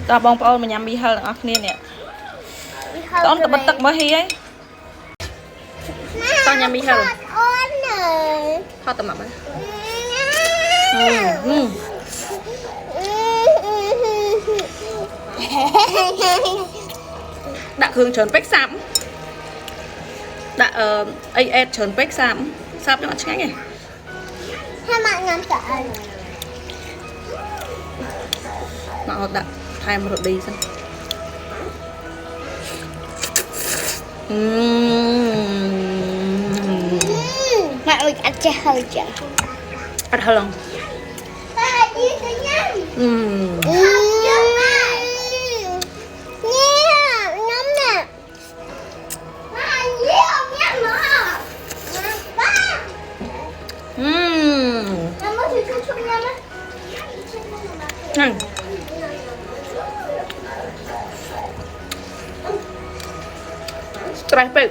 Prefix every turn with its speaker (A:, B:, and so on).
A: ta bong bóng mà nhắm mi hờ ở kia nè tóm tập bật tật mới hi ấy tao nhắm mi hờ thôi tầm mập ấy đã hương trơn bách sắm đã AS trơn bách sắm sắp cho nó tránh này
B: hai bạn ngắm trời
A: mà họ đã thay một đi xem
B: mẹ ơi ăn chè hơi chè
A: ăn hơi lòng strike bự